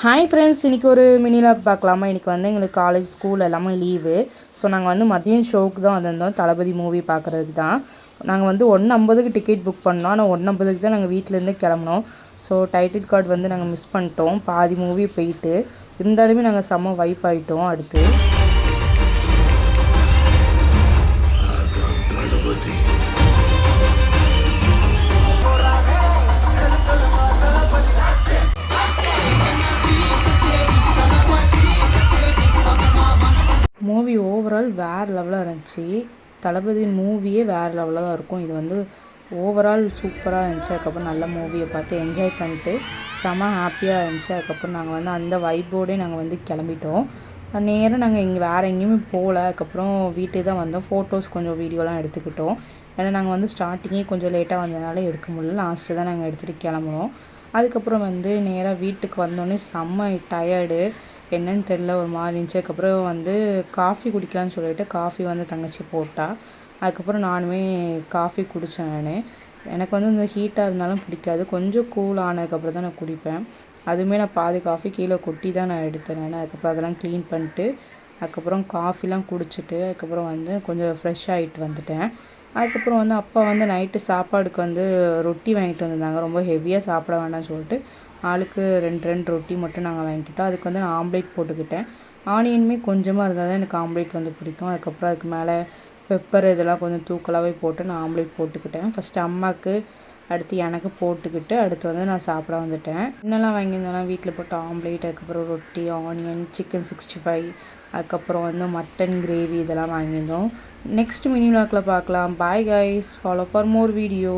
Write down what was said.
Hi friends, இன்றைக்கி ஒரு mini vlog பார்க்கலாமா. இன்றைக்கி வந்து எங்களுக்கு காலேஜ் ஸ்கூல் எல்லாமே லீவு. ஸோ நாங்கள் வந்து மதியம் ஷோவுக்கு தான் வந்திருந்தோம், தளபதி மூவி பார்க்குறதுக்கு தான். நாங்கள் வந்து 1:50க்கு டிக்கெட் புக் பண்ணோம். ஆனால் 1:50க்கு தான் நாங்கள் வீட்டிலேருந்தே கிளம்புனோம். ஸோ டைட்டில் கார்டு வந்து நாங்கள் மிஸ் பண்ணிட்டோம், பாதி மூவி போயிட்டு. இருந்தாலுமே நாங்கள் செம்ம வைப் ஆகிட்டோம். அடுத்து மூவி ஓவரால் வேறு லெவலாக இருந்துச்சு. தளபதி மூவியே வேறு லெவலாக தான் இருக்கும். இது வந்து ஓவரால் சூப்பராக இருந்துச்சு. அதுக்கப்புறம் நல்ல மூவியை பார்த்து என்ஜாய் பண்ணிட்டு செம்ம ஹாப்பியாக இருந்துச்சு. அதுக்கப்புறம் நாங்கள் வந்து அந்த வைப்போடே நாங்கள் வந்து கிளம்பிட்டோம். நேராக நாங்கள் இங்கே வேறு எங்கேயுமே போகல. அதுக்கப்புறம் வீட்டுக்கு தான் வந்தோம். ஃபோட்டோஸ் கொஞ்சம் வீடியோலாம் எடுத்துக்கிட்டோம். ஏன்னா நாங்கள் வந்து ஸ்டார்டிங்கே கொஞ்சம் லேட்டாக வந்ததுனால எடுக்க முடியல. லாஸ்ட்டு தான் நாங்கள் எடுத்துகிட்டு கிளம்புனோம். அதுக்கப்புறம் வந்து நேராக வீட்டுக்கு வந்தோடனே செம்ம டயர்டு, என்னன்னு தெரில, ஒரு மாதிரி இருந்துச்சு. அதுக்கப்புறம் வந்து காஃபி குடிக்கலான்னு சொல்லிட்டு காஃபி வந்து தங்கச்சி போட்டா. அதுக்கப்புறம் நானுமே காஃபி குடித்தேன். எனக்கு வந்து இந்த ஹீட்டாக இருந்தாலும் பிடிக்காது. கொஞ்சம் கூல் ஆனதுக்கப்புறம் தான் நான் குடிப்பேன். அதுவுமே நான் பாதி காஃபி கீழே கொட்டி தான் நான் எடுத்தேன். அதுக்கப்புறம் அதெல்லாம் க்ளீன் பண்ணிட்டு அதுக்கப்புறம் காஃபிலாம் குடிச்சிட்டு அதுக்கப்புறம் வந்து கொஞ்சம் ஃப்ரெஷ் ஆகிட்டு வந்துட்டேன். அதுக்கப்புறம் வந்து அப்பா வந்து நைட்டு சாப்பாடுக்கு வந்து ரொட்டி வாங்கிட்டு வந்திருந்தாங்க. ரொம்ப ஹெவியாக சாப்பிட வேண்டாம்னு சொல்லிட்டு ஆளுக்கு 2 ரொட்டி மட்டும் நாங்கள் வாங்கிக்கிட்டோம். அதுக்கு வந்து நான் ஆம்லேட் போட்டுக்கிட்டேன். ஆனியனுமே கொஞ்சமாக இருந்தால் தான் எனக்கு ஆம்லேட் வந்து பிடிக்கும். அதுக்கப்புறம் அதுக்கு மேலே பெப்பர் இதெல்லாம் கொஞ்சம் தூக்கலாகவே போட்டு நான் ஆம்லேட் போட்டுக்கிட்டேன். ஃபஸ்ட்டு அம்மாவுக்கு, அடுத்து எனக்கு போட்டுக்கிட்டு அடுத்து வந்து நான் சாப்பிட வந்துட்டேன். என்னெல்லாம் வாங்கியிருந்தோன்னா வீட்டில் போட்ட ஆம்லேட், அதுக்கப்புறம் ரொட்டி, ஆனியன், சிக்கன் 65, அதுக்கப்புறம் வந்து மட்டன் கிரேவி இதெல்லாம் வாங்கியிருந்தோம். நெக்ஸ்ட் மினி வ்ளாகில் பார்க்கலாம். Bye guys, follow for more video.